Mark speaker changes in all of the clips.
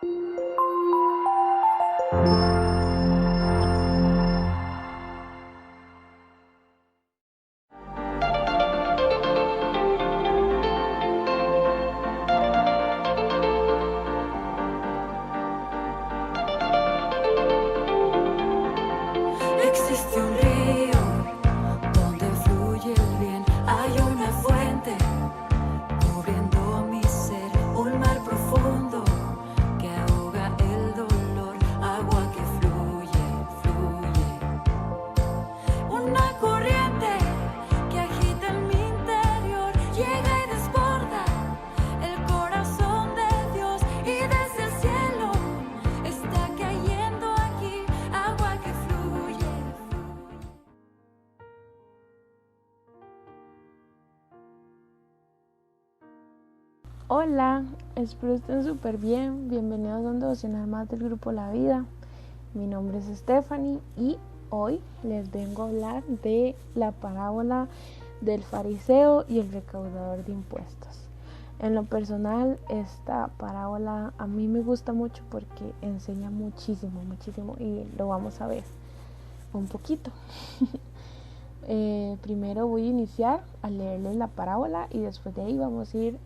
Speaker 1: Existe un río donde fluye el bien, hay una fuente cubriendo mi ser, un mar profundo que ahoga el dolor, agua que fluye, fluye, una corriente que agita en mi interior, llega y desborda el corazón de Dios, y desde el cielo está cayendo aquí, agua que fluye, fluye.
Speaker 2: Hola, espero estén súper bien. Bienvenidos a un devocional más del grupo La Vida. Mi nombre es Stephanie y hoy les vengo a hablar de la parábola del fariseo y el recaudador de impuestos. En lo personal, esta parábola a mí me gusta mucho porque enseña muchísimo y lo vamos a ver un poquito. Primero voy a iniciar a leerles la parábola y después de ahí vamos a ir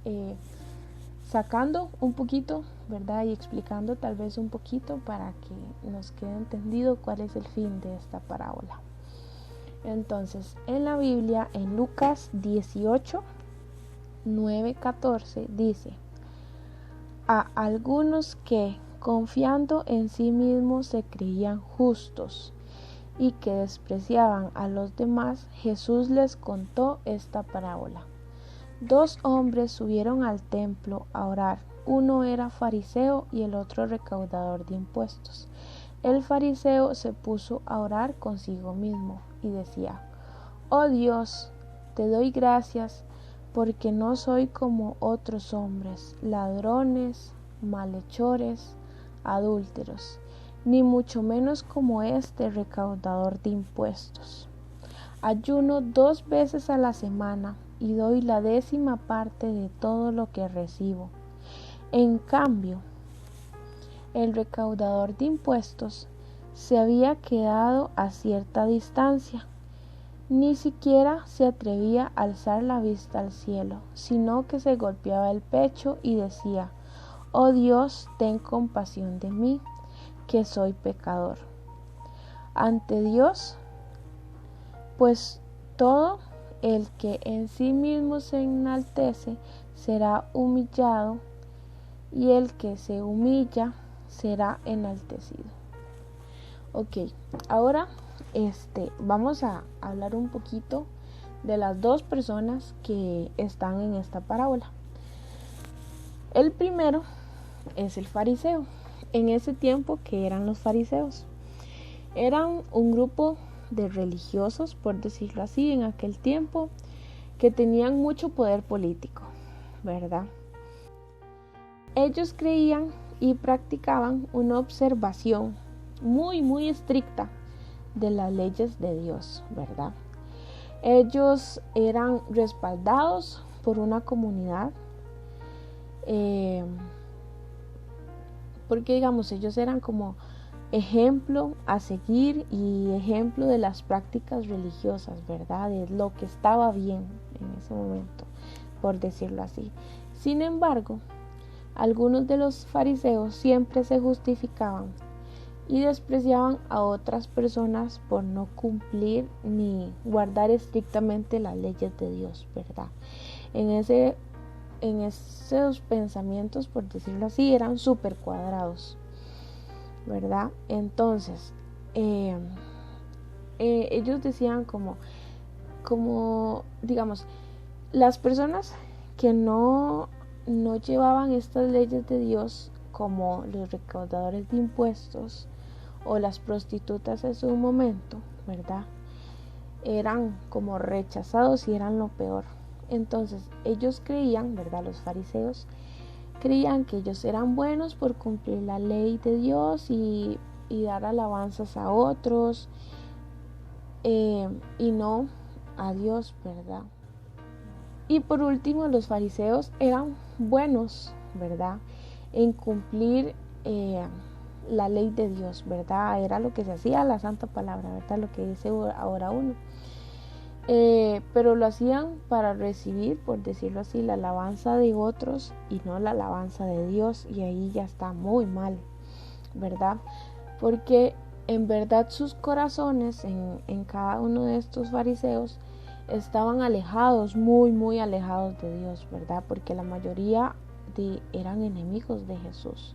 Speaker 2: sacando un poquito, ¿verdad? Y explicando tal vez un poquito para que nos quede entendido cuál es el fin de esta parábola. Entonces, en la Biblia, en Lucas 18, 9, 14, dice: a algunos que, confiando en sí mismos, se creían justos y que despreciaban a los demás, Jesús les contó esta parábola. 2 hombres subieron al templo a orar. Uno era fariseo y el otro recaudador de impuestos. El fariseo se puso a orar consigo mismo y decía: oh Dios, te doy gracias porque no soy como otros hombres, ladrones, malhechores, adúlteros, ni mucho menos como este recaudador de impuestos. Ayuno 2 veces a la semana y doy la 10ª parte de todo lo que recibo. En cambio, el recaudador de impuestos se había quedado a cierta distancia. Ni siquiera se atrevía a alzar la vista al cielo, sino que se golpeaba el pecho y decía: oh Dios, ten compasión de mí, que soy pecador. Ante Dios, pues todo el que en sí mismo se enaltece será humillado, y el que se humilla será enaltecido. Ok, ahora vamos a hablar un poquito de las 2 personas que están en esta parábola. El primero es el fariseo. En ese tiempo, ¿qué eran los fariseos? Eran un grupo de religiosos, por decirlo así, en aquel tiempo, que tenían mucho poder político, ¿verdad? Ellos creían y practicaban una observación muy estricta de las leyes de Dios, ¿verdad? Ellos eran respaldados por una comunidad, porque digamos, ellos eran como ejemplo a seguir y ejemplo de las prácticas religiosas, ¿verdad? De lo que estaba bien en ese momento, por decirlo así. Sin embargo, algunos de los fariseos siempre se justificaban y despreciaban a otras personas por no cumplir ni guardar estrictamente las leyes de Dios, ¿verdad? En esos pensamientos, por decirlo así, eran súper cuadrados, ¿verdad? Entonces, ellos decían como digamos, las personas que no llevaban estas leyes de Dios, como los recaudadores de impuestos o las prostitutas en su momento, ¿verdad? Eran como rechazados y eran lo peor. Entonces ellos creían, ¿verdad? Los fariseos creían que ellos eran buenos por cumplir la ley de Dios y dar alabanzas a otros, y no a Dios, ¿verdad? Y por último, los fariseos eran buenos, ¿verdad?, en cumplir la ley de Dios, ¿verdad? Era lo que se hacía, la santa palabra, ¿verdad? Lo que dice ahora uno. Pero lo hacían para recibir, por decirlo así, la alabanza de otros y no la alabanza de Dios, y ahí ya está muy mal, ¿verdad? Porque en verdad sus corazones en cada uno de estos fariseos estaban alejados, muy muy alejados de Dios, ¿verdad? Porque la mayoría eran enemigos de Jesús.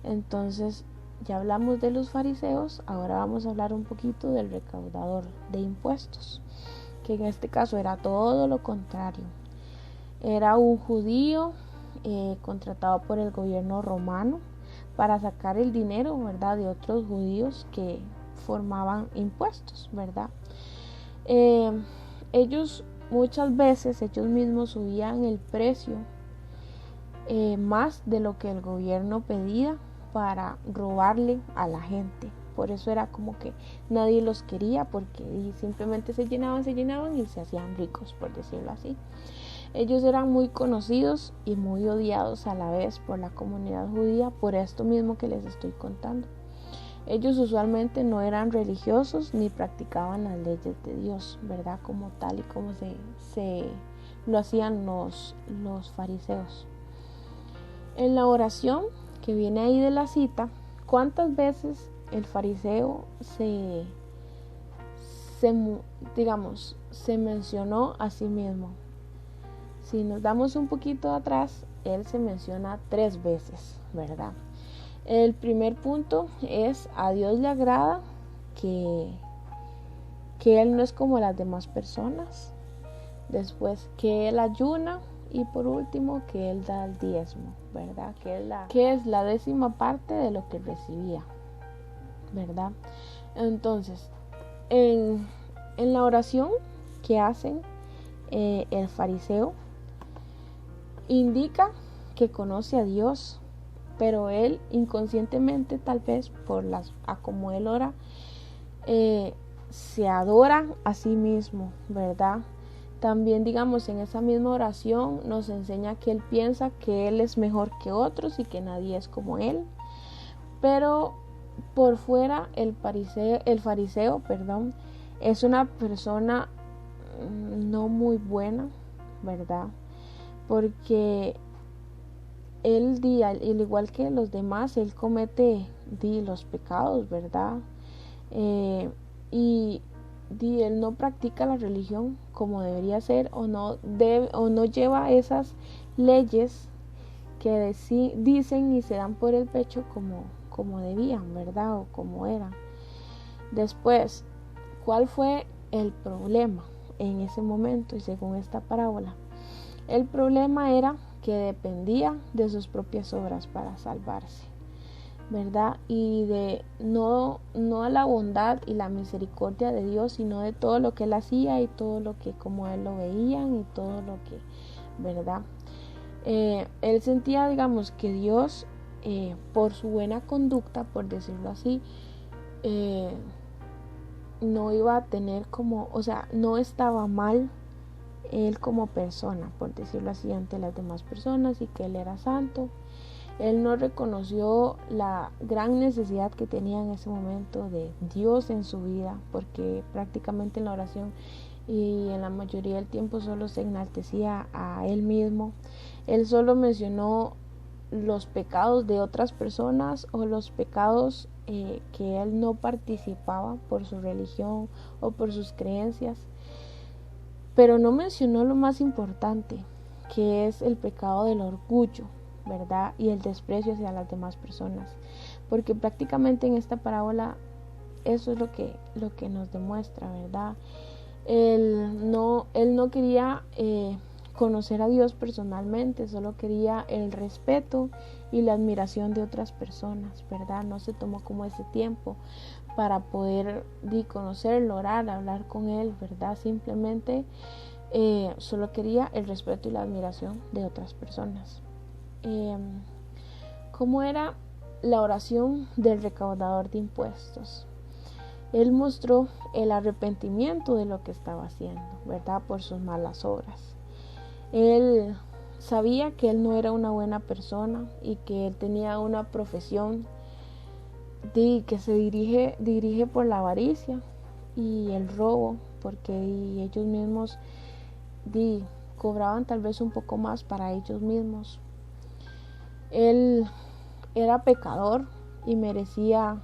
Speaker 2: Entonces ya hablamos de los fariseos, ahora vamos a hablar un poquito del recaudador de impuestos, que en este caso era todo lo contrario. Era un judío contratado por el gobierno romano para sacar el dinero, ¿verdad?, de otros judíos que formaban impuestos, ¿verdad? Ellos muchas veces, ellos mismos subían el precio más de lo que el gobierno pedía para robarle a la gente. Por eso era como que nadie los quería, porque simplemente se llenaban y se hacían ricos, por decirlo así. Ellos eran muy conocidos y muy odiados a la vez por la comunidad judía, por esto mismo que les estoy contando. Ellos usualmente no eran religiosos ni practicaban las leyes de Dios, ¿verdad? Como tal y como se lo hacían los fariseos. En la oración que viene ahí de la cita, ¿cuántas veces el fariseo se mencionó a sí mismo? Si nos damos un poquito atrás, él se menciona 3 veces, ¿verdad? El primer punto es: a Dios le agrada que él no es como las demás personas. Después, que él ayuna. Y por último, que él da el diezmo, ¿verdad? Que es la 10ª parte de lo que recibía, ¿verdad? Entonces, en la oración que hacen el fariseo, indica que conoce a Dios, pero él inconscientemente, tal vez a como él ora, se adora a sí mismo, ¿verdad? También, digamos, en esa misma oración nos enseña que él piensa que él es mejor que otros y que nadie es como él. Pero por fuera el fariseo, es una persona no muy buena, ¿verdad? Porque él, al igual que los demás, él comete los pecados, ¿verdad? Y él no practica la religión como debería ser, o no lleva esas leyes que dicen y se dan por el pecho como debían, ¿verdad? O como eran. Después, ¿cuál fue el problema en ese momento? Y según esta parábola, el problema era que dependía de sus propias obras para salvarse, ¿verdad? Y de no a la bondad y la misericordia de Dios, sino de todo lo que él hacía y todo lo que como él lo veían y todo lo que, ¿verdad? Él sentía, digamos, que Dios, por su buena conducta, por decirlo así, no iba a tener no estaba mal él como persona, por decirlo así, ante las demás personas, y que él era santo. Él no reconoció la gran necesidad que tenía en ese momento de Dios en su vida, porque prácticamente en la oración y en la mayoría del tiempo solo se enaltecía a él mismo. Él solo mencionó los pecados de otras personas o los pecados que él no participaba por su religión o por sus creencias, pero no mencionó lo más importante, que es el pecado del orgullo, ¿verdad? Y el desprecio hacia las demás personas, porque prácticamente en esta parábola eso es lo que nos demuestra, ¿verdad? Él no quería conocer a Dios personalmente, solo quería el respeto y la admiración de otras personas, ¿verdad? No se tomó como ese tiempo para poder conocerlo, orar, hablar con él, ¿verdad? Simplemente solo quería el respeto y la admiración de otras personas. ¿Cómo era la oración del recaudador de impuestos? Él mostró el arrepentimiento de lo que estaba haciendo, ¿verdad? Por sus malas obras. Él sabía que él no era una buena persona y que él tenía una profesión que se dirige por la avaricia y el robo, porque ellos mismos cobraban tal vez un poco más para ellos mismos. Él era pecador y merecía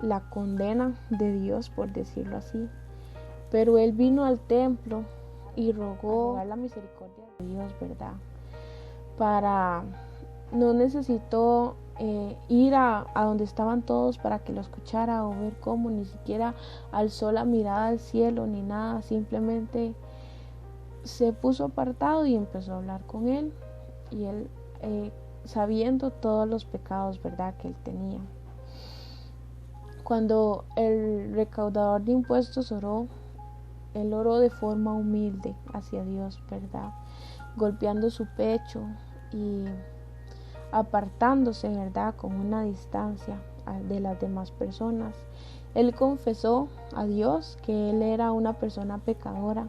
Speaker 2: la condena de Dios, por decirlo así, pero él vino al templo y rogó la misericordia de Dios, ¿verdad? No necesitó ir a donde estaban todos para que lo escuchara o ver cómo, ni siquiera alzó la mirada al cielo ni nada, simplemente se puso apartado y empezó a hablar con él, y él sabiendo todos los pecados, ¿verdad?, que él tenía. Cuando el recaudador de impuestos oró, él oró de forma humilde hacia Dios, ¿verdad?, golpeando su pecho y apartándose, ¿verdad?, con una distancia de las demás personas. Él confesó a Dios que él era una persona pecadora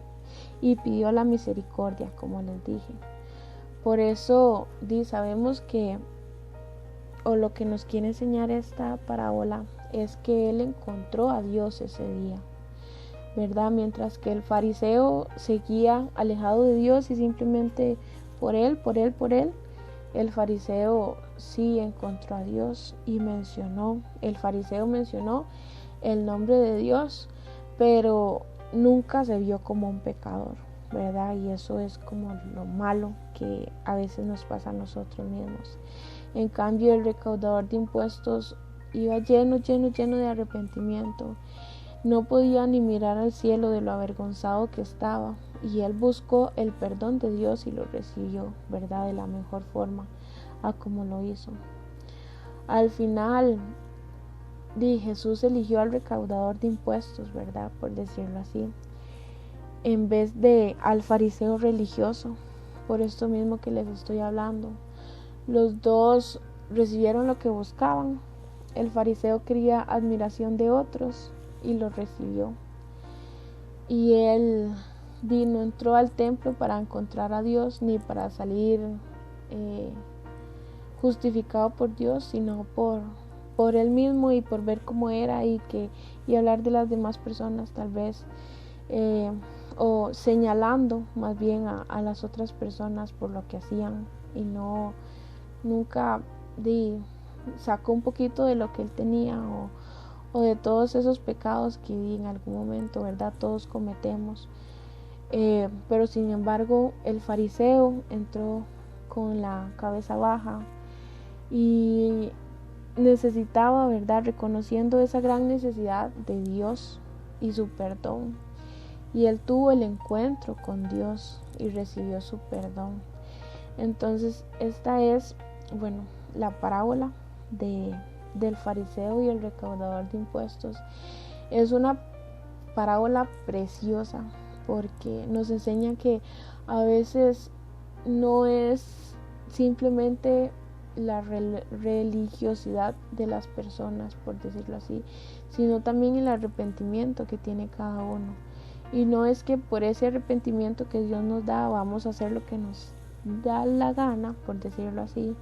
Speaker 2: y pidió la misericordia, como les dije. Por eso sabemos que, o lo que nos quiere enseñar esta parábola, es que él encontró a Dios ese día, ¿verdad? Mientras que el fariseo seguía alejado de Dios y simplemente por él, el fariseo sí encontró a Dios y el fariseo mencionó el nombre de Dios, pero nunca se vio como un pecador, ¿verdad? Y eso es como lo malo que a veces nos pasa a nosotros mismos. En cambio, el recaudador de impuestos iba lleno de arrepentimiento. No podía ni mirar al cielo de lo avergonzado que estaba, y él buscó el perdón de Dios y lo recibió, ¿verdad?, de la mejor forma a como lo hizo. Al final, Jesús eligió al recaudador de impuestos, ¿verdad?, por decirlo así, en vez de al fariseo religioso. Por esto mismo que les estoy hablando, los dos recibieron lo que buscaban. El fariseo quería admiración de otros y lo recibió, y él no entró al templo para encontrar a Dios ni para salir justificado por Dios, sino por él mismo y por ver cómo era y hablar de las demás personas tal vez, o señalando más bien a las otras personas por lo que hacían, y nunca sacó un poquito de lo que él tenía o de todos esos pecados que en algún momento, ¿verdad?, todos cometemos. Pero sin embargo, el fariseo entró con la cabeza baja y necesitaba, ¿verdad?, reconociendo esa gran necesidad de Dios y su perdón. Y él tuvo el encuentro con Dios y recibió su perdón. Entonces, esta es, la parábola del fariseo y el recaudador de impuestos. Es una parábola preciosa porque nos enseña que a veces no es simplemente la religiosidad de las personas, por decirlo así, sino también el arrepentimiento que tiene cada uno. Y no es que por ese arrepentimiento que Dios nos da vamos a hacer lo que nos da la gana, por decirlo así,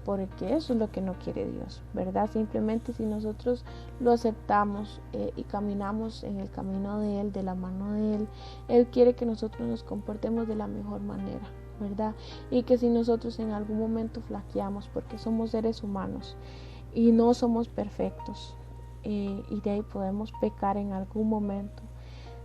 Speaker 2: porque eso es lo que no quiere Dios, ¿verdad? Simplemente si nosotros lo aceptamos y caminamos en el camino de Él, de la mano de Él, Él quiere que nosotros nos comportemos de la mejor manera, ¿verdad? Y que si nosotros en algún momento flaqueamos, porque somos seres humanos y no somos perfectos, y de ahí podemos pecar en algún momento,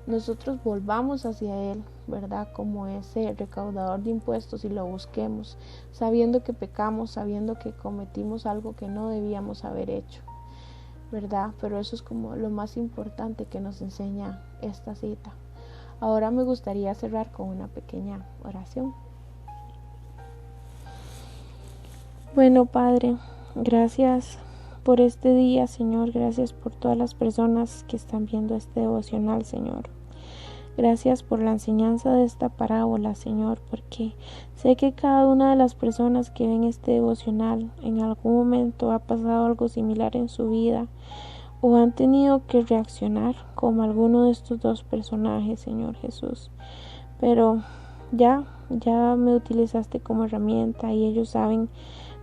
Speaker 2: nosotros volvamos hacia Él, ¿verdad?, como ese recaudador de impuestos, y lo busquemos, sabiendo que pecamos, sabiendo que cometimos algo que no debíamos haber hecho, ¿verdad? Pero eso es como lo más importante que nos enseña esta cita. Ahora me gustaría cerrar con una pequeña oración. Bueno, Padre, gracias por este día, Señor. Gracias por todas las personas que están viendo este devocional, Señor. Gracias por la enseñanza de esta parábola, Señor, porque sé que cada una de las personas que ven este devocional en algún momento ha pasado algo similar en su vida o han tenido que reaccionar como alguno de estos dos personajes, Señor Jesús. Pero ya ya me utilizaste como herramienta y ellos saben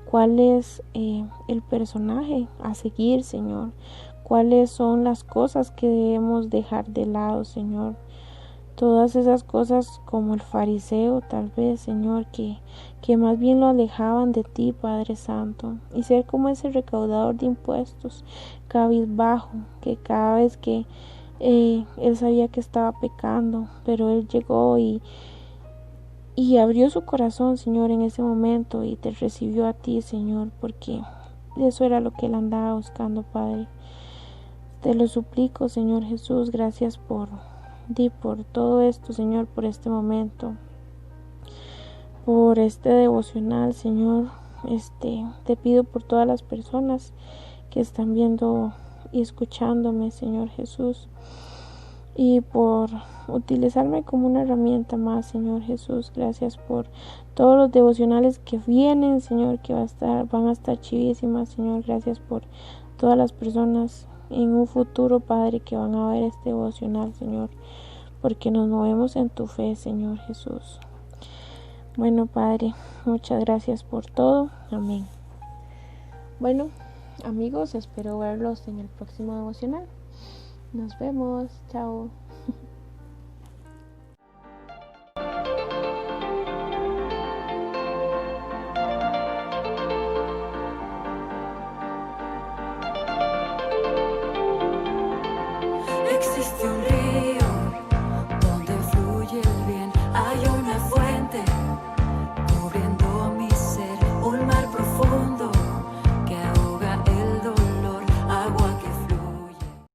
Speaker 2: cuál es el personaje a seguir, Señor. Cuáles son las cosas que debemos dejar de lado, Señor. Todas esas cosas como el fariseo, tal vez, Señor, que más bien lo alejaban de ti, Padre Santo. Y ser como ese recaudador de impuestos, cabizbajo, que cada vez que él sabía que estaba pecando, pero él llegó y abrió su corazón, Señor, en ese momento y te recibió a ti, Señor, porque eso era lo que él andaba buscando, Padre. Te lo suplico, Señor Jesús, gracias por todo esto, Señor, por este momento, por este devocional, Señor. Te pido por todas las personas que están viendo y escuchándome, Señor Jesús, y por utilizarme como una herramienta más, Señor Jesús. Gracias por todos los devocionales que vienen, Señor, que van a estar chivísimas, Señor. Gracias por todas las personas en un futuro, Padre, que van a ver este devocional, Señor, porque nos movemos en tu fe, Señor Jesús. Bueno, Padre, muchas gracias por todo. Amén. Bueno, amigos, espero verlos en el próximo devocional. Nos vemos. Chao.